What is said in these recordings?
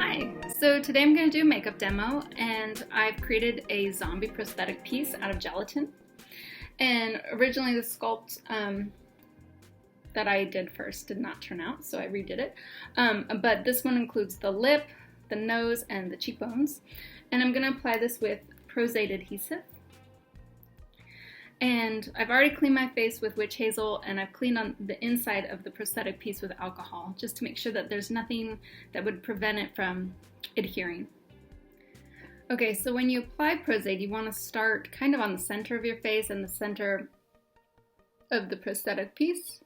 Hi, so today I'm going to do a makeup demo, and I've created a zombie prosthetic piece out of gelatin. And originally the sculpt that I did first did not turn out, so I redid it. But this one includes the lip, the nose, and the cheekbones. And I'm going to apply this with Pros-Aid adhesive. And I've already cleaned my face with witch hazel, and I've cleaned on the inside of the prosthetic piece with alcohol, just to make sure that there's nothing that would prevent it from adhering. Okay, so when you apply Pros-Aid, you want to start kind of on the center of your face and the center of the prosthetic piece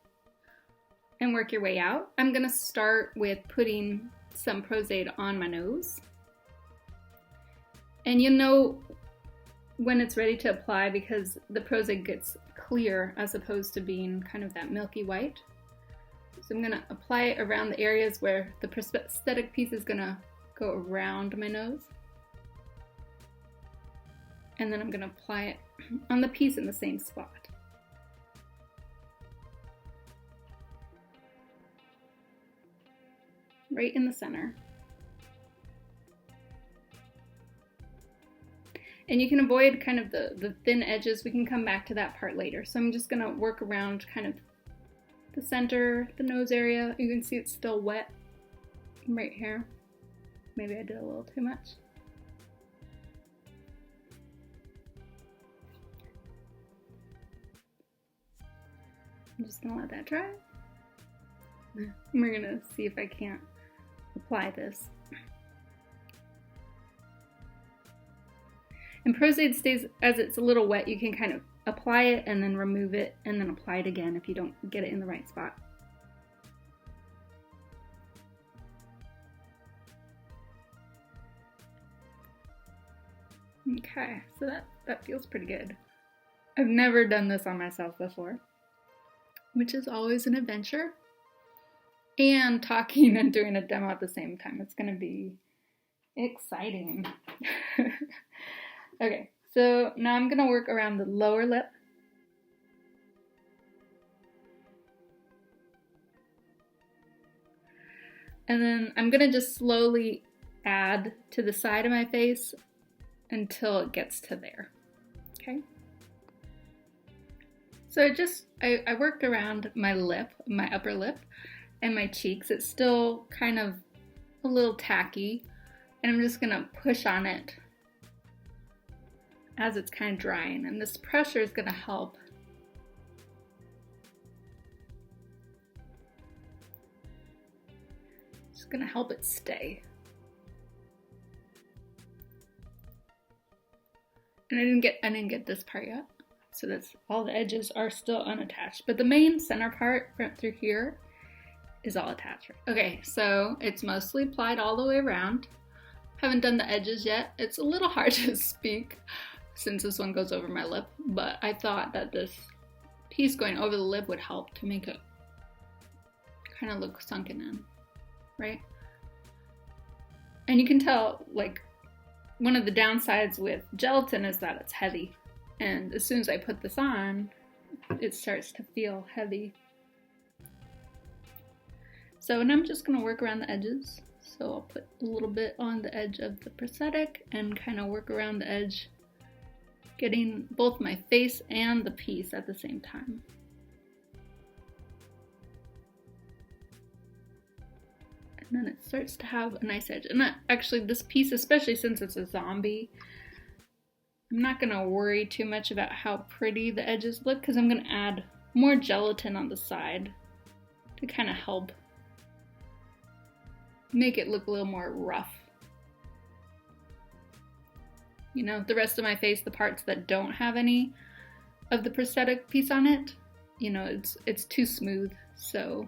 and work your way out. I'm going to start with putting some Pros-Aid on my nose. And you'll know when it's ready to apply because the Pros-Aid gets clear as opposed to being kind of that milky white. So I'm going to apply it around the areas where the prosthetic piece is going to go around my nose. And then I'm going to apply it on the piece in the same spot. Right in the center. And you can avoid kind of the thin edges. We can come back to that part later. So I'm just gonna work around kind of the center, the nose area. You can see it's still wet right here. Maybe I did a little too much. I'm just gonna let that dry. And we're gonna see if I can't apply this. And Pros-Aid stays, as it's a little wet, you can kind of apply it and then remove it and then apply it again if you don't get it in the right spot. Okay, so that feels pretty good. I've never done this on myself before, which is always an adventure. And talking and doing a demo at the same time. It's gonna be exciting. Okay, so now I'm gonna work around the lower lip. And then I'm gonna just slowly add to the side of my face until it gets to there, okay? So I worked around my lip, my upper lip, and my cheeks. It's still kind of a little tacky, and I'm just gonna push on it as it's kind of drying, and this pressure is gonna help. It's gonna help it stay. And I didn't get this part yet, so that's all the edges are still unattached, but the main center part through here is all attached. Okay, so it's mostly applied all the way around. Haven't done the edges yet. It's a little hard to speak since this one goes over my lip, but I thought that this piece going over the lip would help to make it kind of look sunken in, right? And you can tell, like, one of the downsides with gelatin is that it's heavy, and as soon as I put this on, it starts to feel heavy. So, and I'm just gonna work around the edges. So I'll put a little bit on the edge of the prosthetic and kind of work around the edge, getting both my face and the piece at the same time. And then it starts to have a nice edge. And actually this piece, especially since it's a zombie, I'm not gonna worry too much about how pretty the edges look because I'm gonna add more gelatin on the side to kind of help make it look a little more rough. You know, the rest of my face, the parts that don't have any of the prosthetic piece on it, you know, it's too smooth, so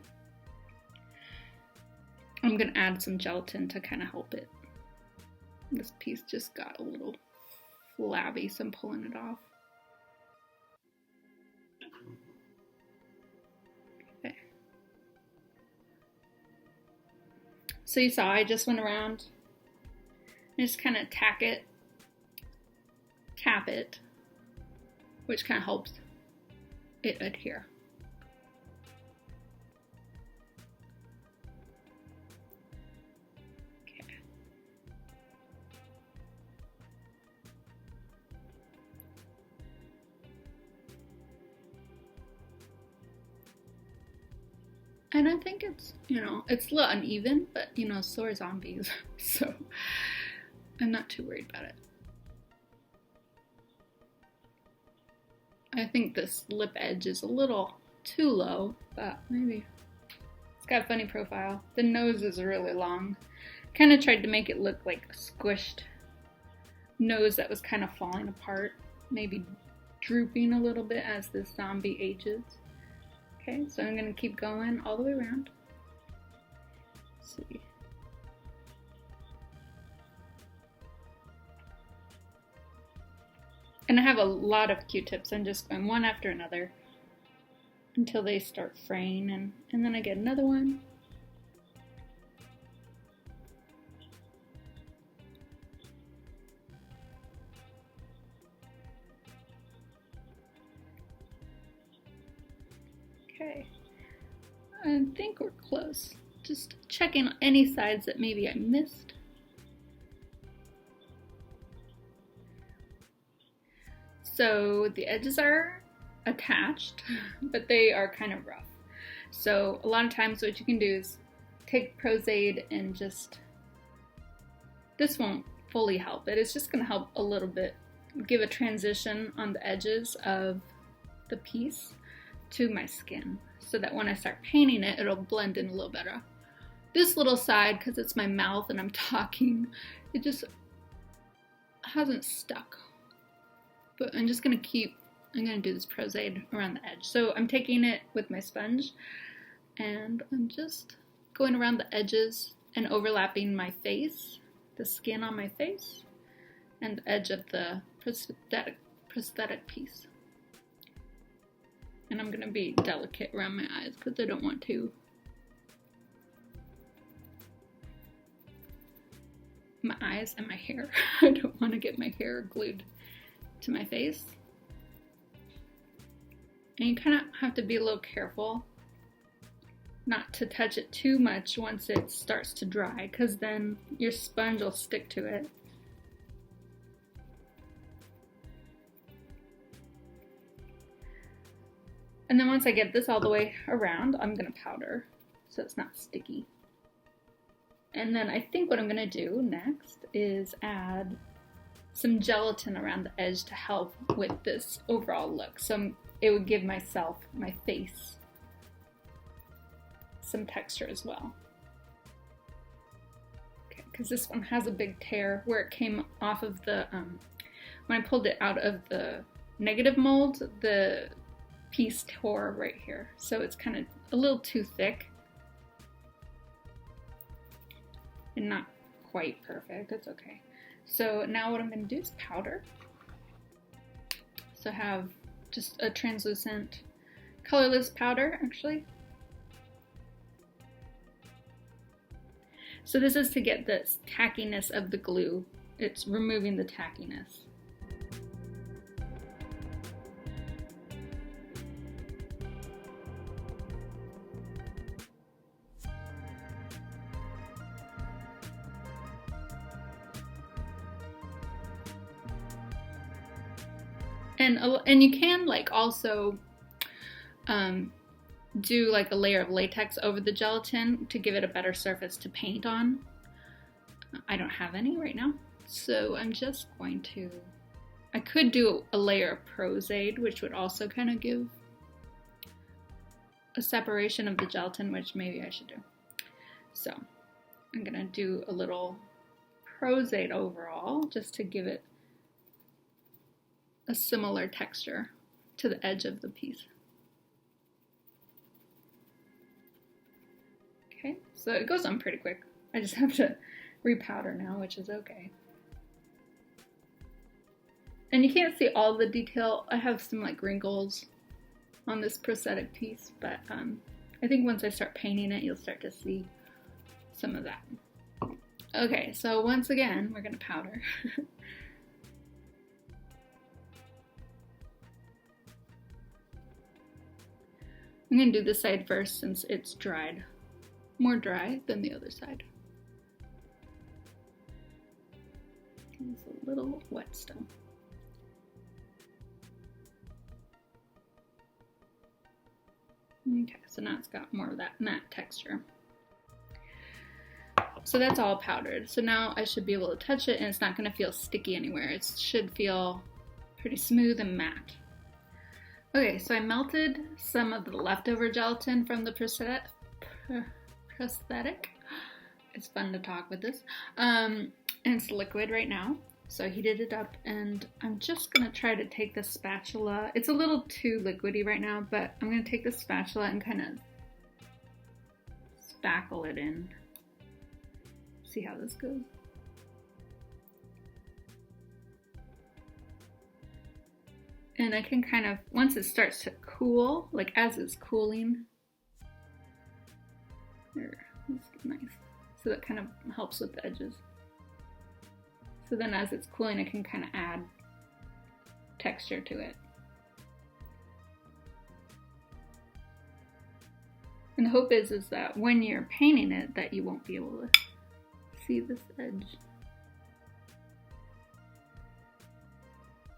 I'm gonna add some gelatin to kind of help it. This piece just got a little flabby, so I'm pulling it off. Okay. So you saw I just went around and just kind of tap it, which kind of helps it adhere. Okay. And I think it's, it's a little uneven, but, so are zombies. So I'm not too worried about it. I think this lip edge is a little too low, but maybe. It's got a funny profile. The nose is really long. Kind of tried to make it look like a squished nose that was kind of falling apart. Maybe drooping a little bit as this zombie ages. Okay, so I'm going to keep going all the way around. Let's see. And I have a lot of Q-tips. I'm just going one after another until they start fraying, and then I get another one. Okay, I think we're close. Just checking any sides that maybe I missed. So the edges are attached, but they are kind of rough. So a lot of times what you can do is take Pros-Aid and this won't fully help it. It's just going to help a little bit, give a transition on the edges of the piece to my skin, so that when I start painting it, it'll blend in a little better. This little side, because it's my mouth and I'm talking, it just hasn't stuck. But I'm just going to do this Pros-Aid around the edge. So I'm taking it with my sponge, and I'm just going around the edges and overlapping my face, the skin on my face, and the edge of the prosthetic piece. And I'm going to be delicate around my eyes because I don't want to. My eyes and my hair. I don't want to get my hair glued to my face. And you kind of have to be a little careful not to touch it too much once it starts to dry, because then your sponge will stick to it. And then once I get this all the way around, I'm going to powder so it's not sticky. And then I think what I'm going to do next is add some gelatin around the edge to help with this overall look. So it would give my face, some texture as well. Okay, because this one has a big tear where it came off of the, when I pulled it out of the negative mold, the piece tore right here. So it's kind of a little too thick and not quite perfect. It's okay. So now what I'm going to do is powder. So I have just a translucent, colorless powder, actually. So this is to get this tackiness of the glue. It's removing the tackiness. And you can like also do like a layer of latex over the gelatin to give it a better surface to paint on. I don't have any right now, so I'm just going to, I could do a layer of Pros-Aid, which would also kind of give a separation of the gelatin, which maybe I should do. So I'm gonna do a little Pros-Aid overall just to give it a similar texture to the edge of the piece. Okay, so it goes on pretty quick. I just have to repowder now, which is okay. And you can't see all the detail. I have some like wrinkles on this prosthetic piece, but I think once I start painting it, you'll start to see some of that. Okay, so once again, we're gonna powder. I'm going to do this side first since it's dried. More dry than the other side. It's a little wet still. Okay, so now it's got more of that matte texture. So that's all powdered. So now I should be able to touch it and it's not going to feel sticky anywhere. It should feel pretty smooth and matte. Okay, so I melted some of the leftover gelatin from the prosthetic. It's fun to talk with this. And it's liquid right now. So I heated it up and I'm just going to try to take the spatula. It's a little too liquidy right now, but I'm going to take the spatula and kind of spackle it in. See how this goes. And I can kind of, once it starts to cool, like as it's cooling, there, that's nice. So that kind of helps with the edges. So then as it's cooling, I can kind of add texture to it. And the hope is that when you're painting it, that you won't be able to see this edge.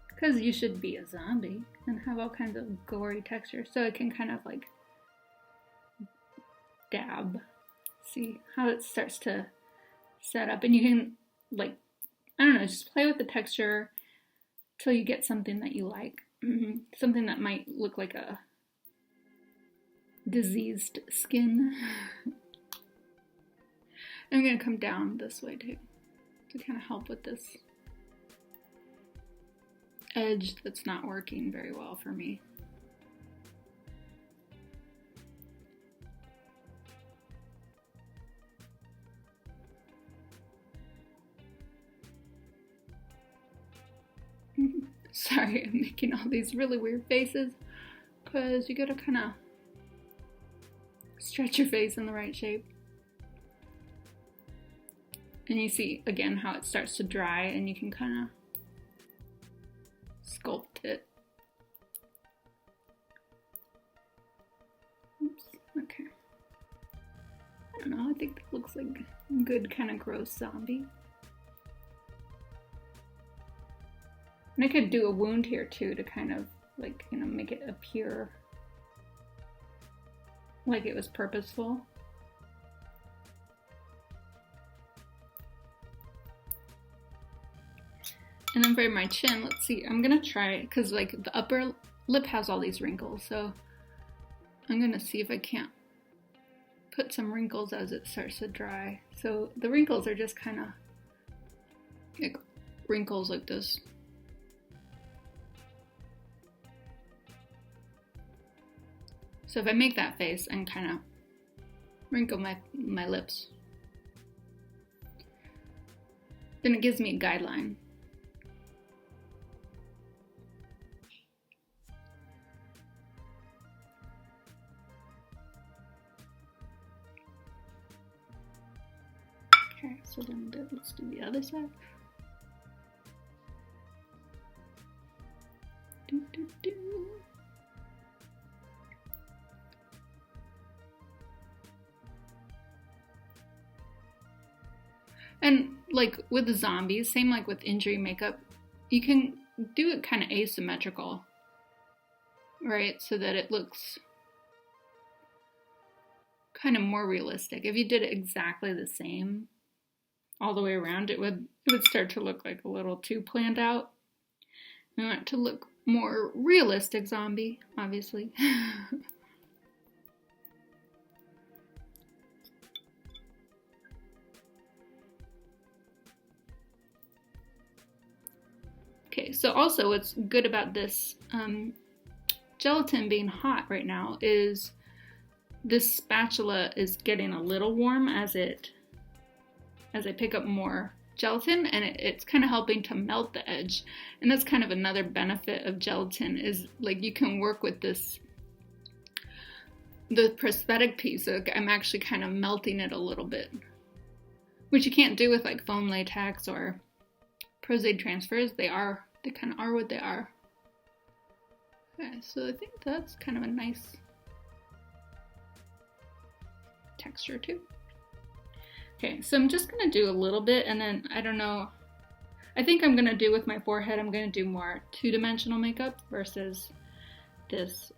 Because you should be a zombie and have all kinds of gory texture. So it can kind of like dab. See how it starts to set up. And you can like, I don't know, just play with the texture till you get something that you like. Something that might look like a diseased skin. I'm going to come down this way too to kind of help with this edge that's not working very well for me. Sorry, I'm making all these really weird faces because you gotta kind of stretch your face in the right shape. And you see again how it starts to dry and you can kind of sculpt it. Oops, okay. I don't know, I think that looks like a good kind of gross zombie. And I could do a wound here too to kind of like, you know, make it appear like it was purposeful. And then for my chin, let's see, I'm gonna try, because like the upper lip has all these wrinkles, so I'm gonna see if I can't put some wrinkles as it starts to dry. So the wrinkles are just kind of like wrinkles like this. So if I make that face and kind of wrinkle my lips, then it gives me a guideline. Okay, so then let's do the other side. Do, do, do. And like with the zombies, same like with injury makeup, you can do it kind of asymmetrical, right? So that it looks kind of more realistic. If you did it exactly the same all the way around, it would start to look like a little too planned out. We want it to look more realistic zombie, obviously. Okay, so also what's good about this gelatin being hot right now is this spatula is getting a little warm as I pick up more gelatin, and it's kind of helping to melt the edge. And that's kind of another benefit of gelatin is like you can work with the prosthetic piece. So I'm actually kind of melting it a little bit, which you can't do with like foam latex or Prosade transfers. They kind of are what they are. Okay, so I think that's kind of a nice texture too. Okay, so I'm just gonna do a little bit, and then I don't know, I think I'm gonna do with my forehead, I'm gonna do more two-dimensional makeup versus this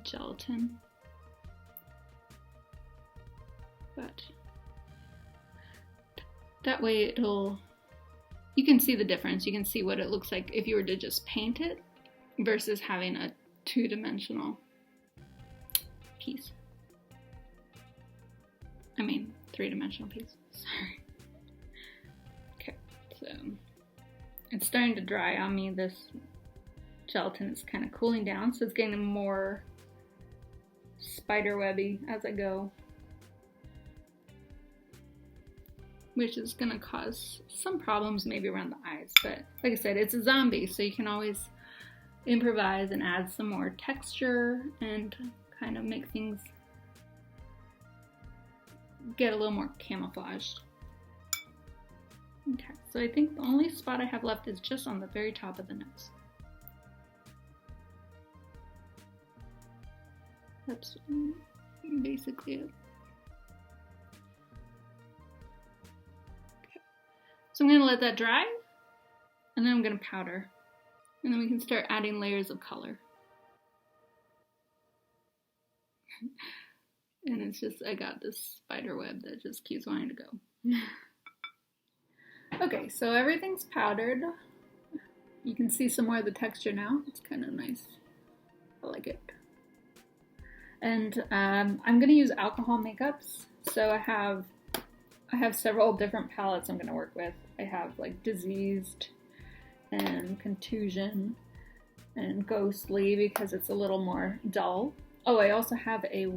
gelatin. but that way you can see the difference. You can see what it looks like if you were to just paint it versus having a two-dimensional piece. I mean, three-dimensional piece, sorry. Okay, so it's starting to dry on me. This gelatin is kind of cooling down, so it's getting more spiderwebby as I go, which is gonna cause some problems maybe around the eyes, but like I said, it's a zombie, so you can always improvise and add some more texture and kind of make things get a little more camouflaged. Okay, so I think the only spot I have left is just on the very top of the nose. That's basically it. Okay. So I'm going to let that dry, and then I'm going to powder. And then we can start adding layers of color. And it's just, I got this spider web that just keeps wanting to go. Okay, so everything's powdered. You can see some more of the texture now. It's kind of nice. I like it. And I'm going to use alcohol makeups. So I have several different palettes I'm going to work with. I have like Diseased and Contusion and Ghostly because it's a little more dull. Oh, I also have a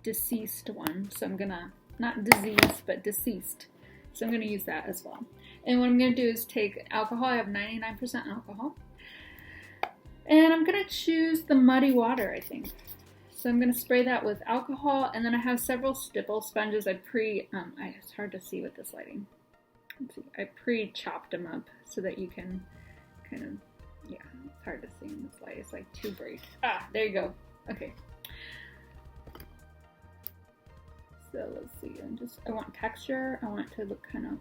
Deceased one. So I'm going to, not Diseased, but Deceased. So I'm going to use that as well. And what I'm going to do is take alcohol. I have 99% alcohol. And I'm going to choose the Muddy Water, I think. So I'm going to spray that with alcohol, and then I have several stipple sponges. It's hard to see with this lighting. Let's see. I pre-chopped them up so that you can kind of, yeah, it's hard to see in this light. It's like too bright. Ah, there you go. Okay. So let's see. I want texture. I want it to look kind of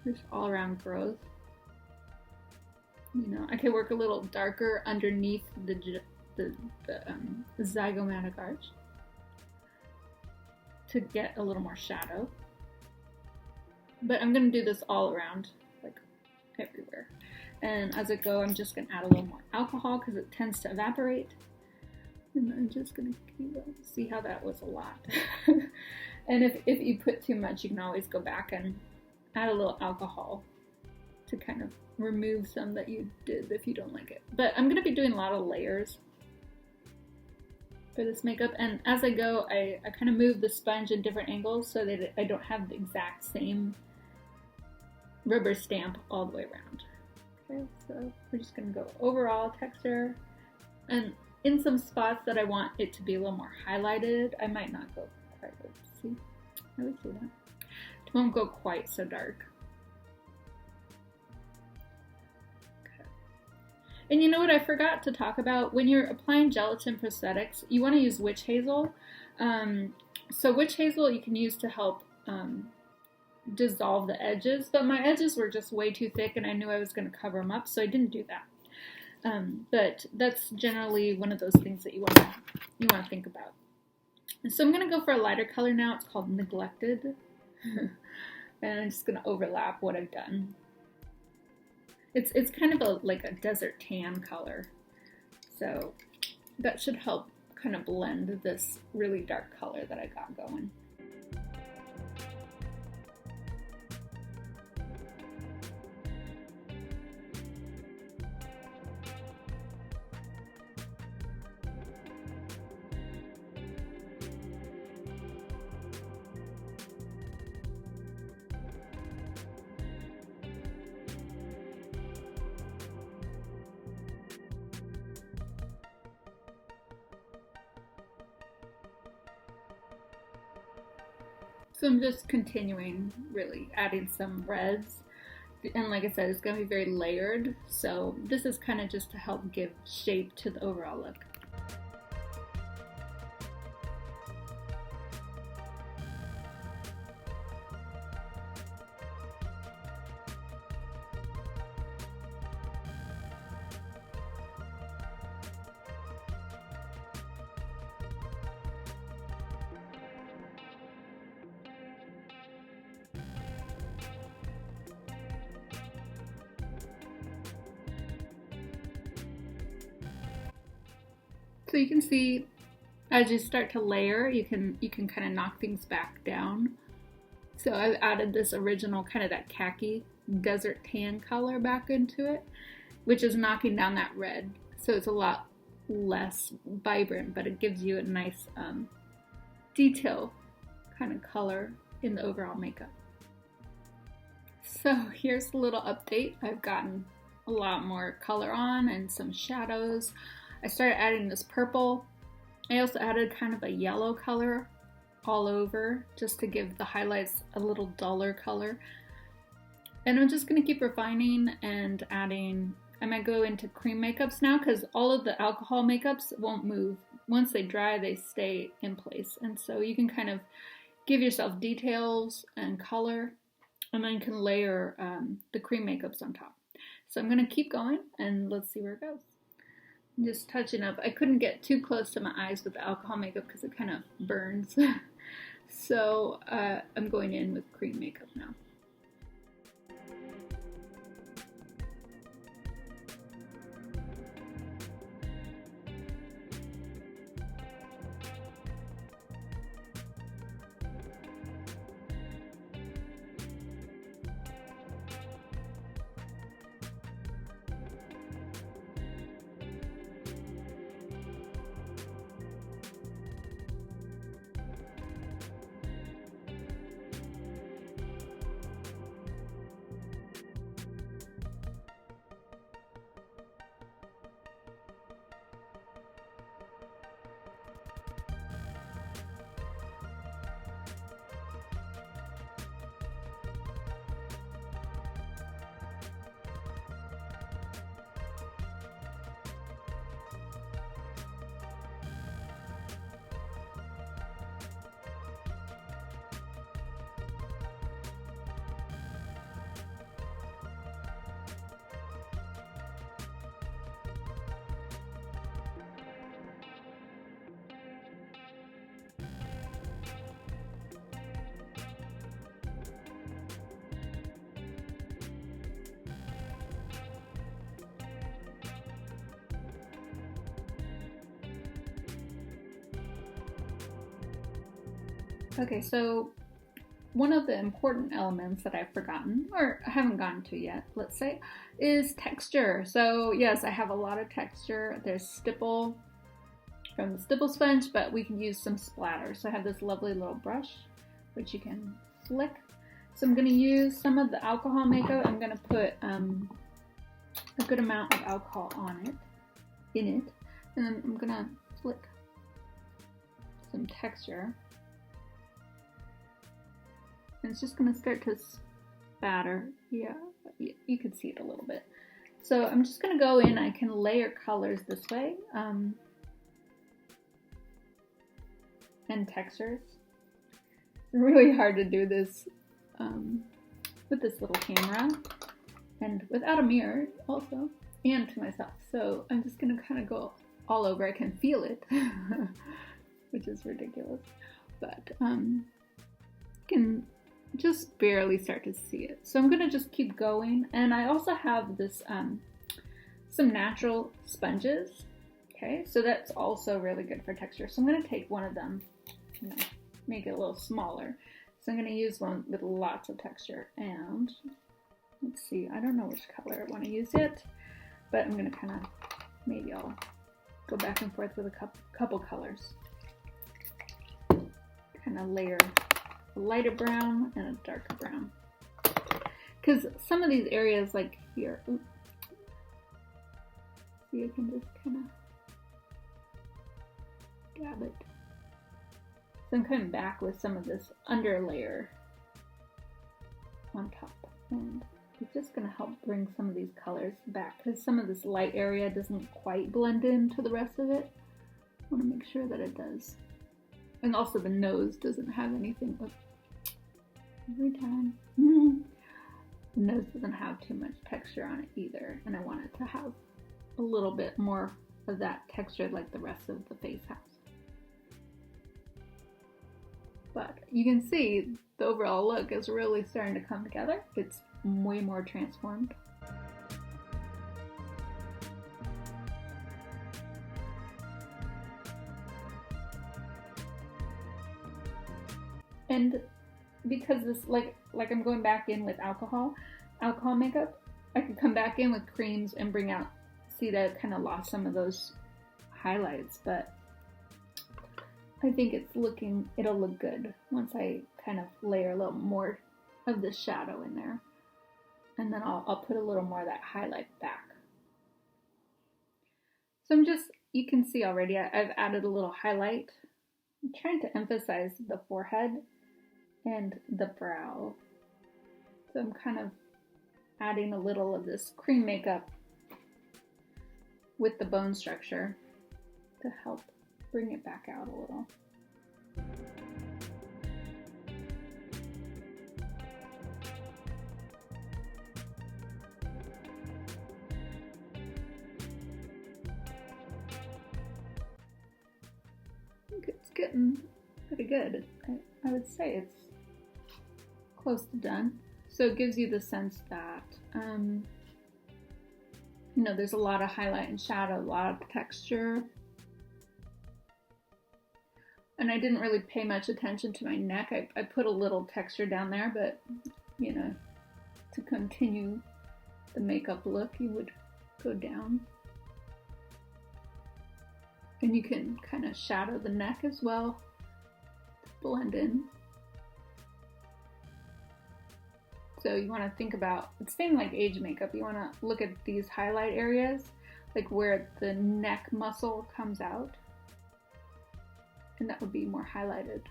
just all around growth. You know, I could work a little darker underneath the zygomatic arch to get a little more shadow. But I'm going to do this all around, like everywhere. And as I go, I'm just going to add a little more alcohol because it tends to evaporate. And I'm just going to see how that was a lot. And if you put too much, you can always go back and add a little alcohol to kind of remove some that you did if you don't like it. But I'm going to be doing a lot of layers for this makeup, and as I go, I kind of move the sponge in different angles so that I don't have the exact same rubber stamp all the way around. Okay, so we're just going to go overall texture, and in some spots that I want it to be a little more highlighted, I might not go quite, see, I would see that. It won't go quite so dark. And you know what I forgot to talk about? When you're applying gelatin prosthetics, you want to use witch hazel. So witch hazel you can use to help dissolve the edges, but my edges were just way too thick and I knew I was going to cover them up, so I didn't do that. But that's generally one of those things that you want to think about. And so I'm going to go for a lighter color now. It's called Neglected. And I'm just going to overlap what I've done. It's kind of like a desert tan color, so that should help kind of blend this really dark color that I got going. So I'm just continuing, really adding some reds, and like I said, it's going to be very layered, so this is kind of just to help give shape to the overall look. So you can see as you start to layer, you can kind of knock things back down. So I've added this original kind of that khaki desert tan color back into it, which is knocking down that red. So it's a lot less vibrant, but it gives you a nice detail kind of color in the overall makeup. So here's a little update. I've gotten a lot more color on and some shadows. I started adding this purple. I also added kind of a yellow color all over just to give the highlights a little duller color. And I'm just going to keep refining and adding. I might go into cream makeups now because all of the alcohol makeups won't move. Once they dry, they stay in place. And so you can kind of give yourself details and color, and then you can layer the cream makeups on top. So I'm going to keep going and let's see where it goes. I'm just touching up. I couldn't get too close to my eyes with the alcohol makeup because it kind of burns. So I'm going in with cream makeup now. Okay, so one of the important elements that I've forgotten, or I haven't gotten to yet, let's say, is texture. So yes, I have a lot of texture. There's stipple from the stipple sponge, but we can use some splatter. So I have this lovely little brush, which you can flick. So I'm gonna use some of the alcohol makeup. I'm gonna put a good amount of alcohol on it, in it, and then I'm gonna flick some texture. And it's just going to start to spatter. Yeah, you can see it a little bit. So I'm just going to go in. I can layer colors this way. And textures. It's really hard to do this with this little camera. And without a mirror also. And to myself. So I'm just going to kind of go all over. I can feel it. Which is ridiculous. But you can just barely start to see it. So I'm gonna just keep going. And I also have this some natural sponges. Okay, so that's also really good for texture. So I'm gonna take one of them, make it a little smaller. So I'm gonna use one with lots of texture. And let's see, I don't know which color I want to use yet, but I'm gonna kind of, maybe I'll go back and forth with a couple colors. Kind of layer a lighter brown and a darker brown, because some of these areas, like here, oops, see, I can just kind of dab it. So I'm coming back with some of this under layer on top, and it's just going to help bring some of these colors back, because some of this light area doesn't quite blend into the rest of it. I want to make sure that it does. And also the nose doesn't have anything. Every time. The nose doesn't have too much texture on it either. And I want it to have a little bit more of that texture like the rest of the face has. But you can see the overall look is really starting to come together. It's way more transformed. And because this, like I'm going back in with alcohol makeup, I could come back in with creams and bring out, see that I kind of lost some of those highlights, but I think it'll look good once I kind of layer a little more of the shadow in there. And then I'll put a little more of that highlight back. So you can see already, I've added a little highlight. I'm trying to emphasize the forehead and the brow. So I'm kind of adding a little of this cream makeup with the bone structure to help bring it back out a little. I think it's getting pretty good. I would say it's close to done. So it gives you the sense that, there's a lot of highlight and shadow, a lot of texture. And I didn't really pay much attention to my neck. I put a little texture down there, but, to continue the makeup look, you would go down. And you can kind of shadow the neck as well to blend in. So you want to think about, it's same like age makeup, you want to look at these highlight areas, like where the neck muscle comes out, and that would be more highlighted.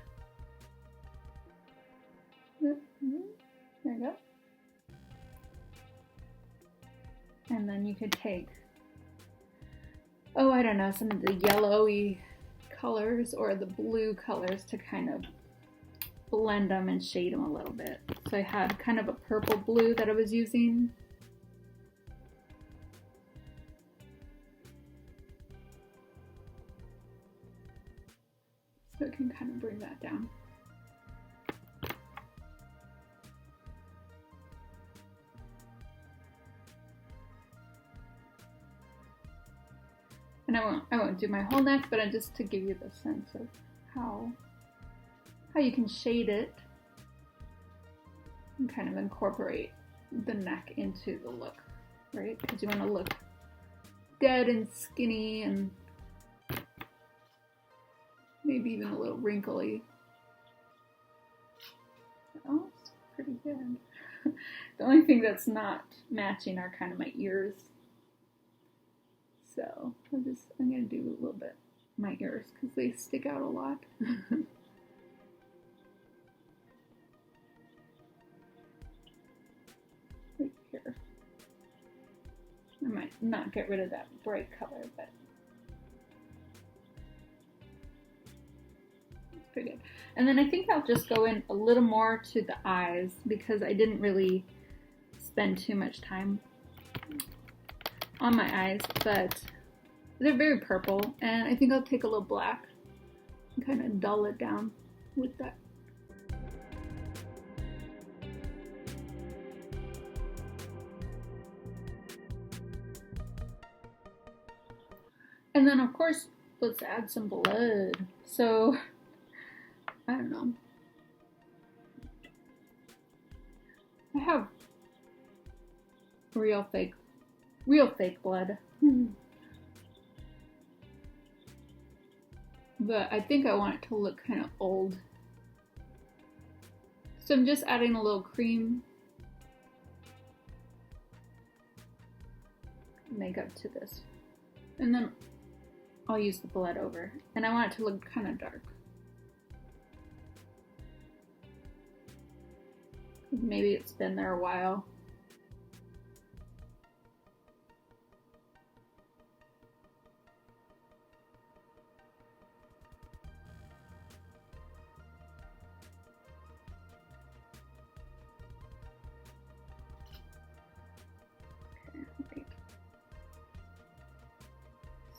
There you go. And then you could take, I don't know, some of the yellowy colors or the blue colors to kind of blend them and shade them a little bit. So I had kind of a purple blue that I was using. So it can kind of bring that down. And I won't do my whole neck, but just to give you the sense of how you can shade it and kind of incorporate the neck into the look, right? Because you want to look dead and skinny and maybe even a little wrinkly. Oh, it's pretty good. The only thing that's not matching are kind of my ears. So I'm going to do a little bit my ears because they stick out a lot. Right here. I might not get rid of that bright color, but it's pretty good. And then I think I'll just go in a little more to the eyes because I didn't really spend too much time on my eyes, but they're very purple, and I think I'll take a little black and kind of dull it down with that. And then of course, let's add some blood. So, I don't know. I have real fake blood. But I think I want it to look kind of old. So I'm just adding a little cream makeup to this. And then I'll use the blood over. And I want it to look kind of dark. Maybe it's been there a while.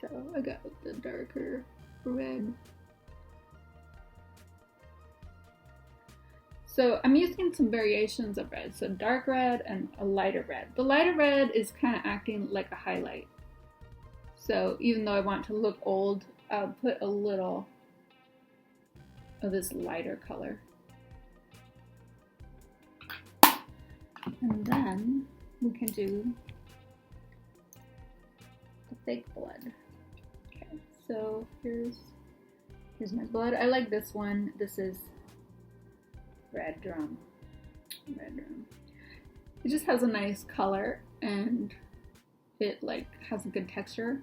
So I got the darker red. So I'm using some variations of red. So dark red and a lighter red. The lighter red is kind of acting like a highlight. So even though I want to look old, I'll put a little of this lighter color And then we can do the fake blood. Okay, so here's my blood. I like this one. This is red drum. Red drum. It just has a nice color and it like has a good texture.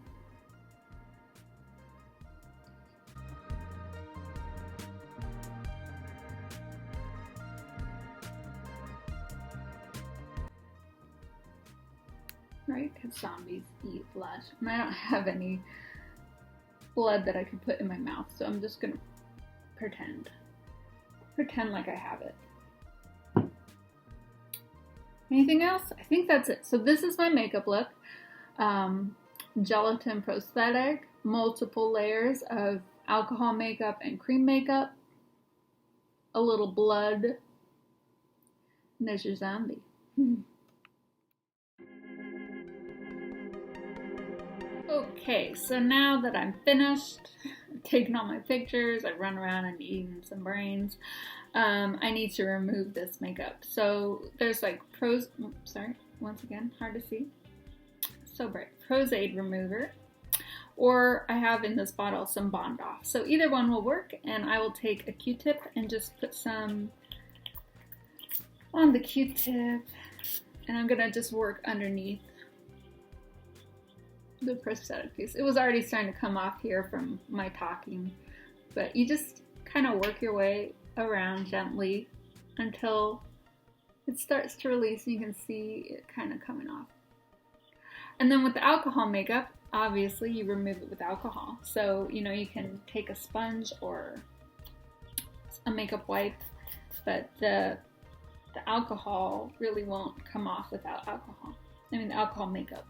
Right, because zombies eat blood. And I don't have any blood that I could put in my mouth, so I'm just gonna pretend like I have it. Anything else? I think that's it. So this is my makeup look. Gelatin Prosthetic, multiple layers of alcohol makeup and cream makeup, a little blood, and there's your zombie. Okay, so now that I'm finished taking all my pictures, I've run around and eaten some brains, I need to remove this makeup. So there's like once again, hard to see. So bright. Prozaid remover. Or I have in this bottle some Bond Off. So either one will work, and I will take a Q-tip and just put some on the Q-tip, and I'm gonna just work underneath the prosthetic piece. It was already starting to come off here from my talking, but you just kind of work your way around gently until it starts to release and you can see it kind of coming off. And then with the alcohol makeup, obviously you remove it with alcohol. So, you know, you can take a sponge or a makeup wipe, but the alcohol really won't come off without alcohol. I mean, the alcohol makeup.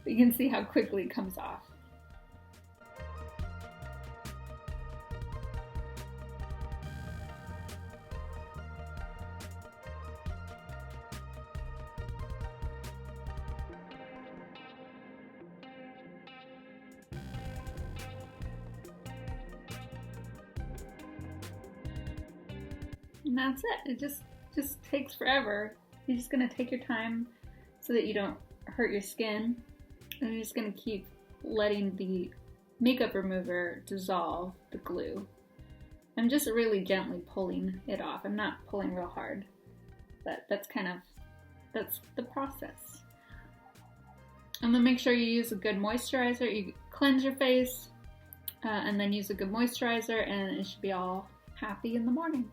But you can see how quickly it comes off. And that's it. It just takes forever. You're just gonna take your time so that you don't hurt your skin. And you're just going to keep letting the makeup remover dissolve the glue. I'm just really gently pulling it off. I'm not pulling real hard, but that's the process. And then make sure you use a good moisturizer. You cleanse your face and then use a good moisturizer, and it should be all happy in the morning.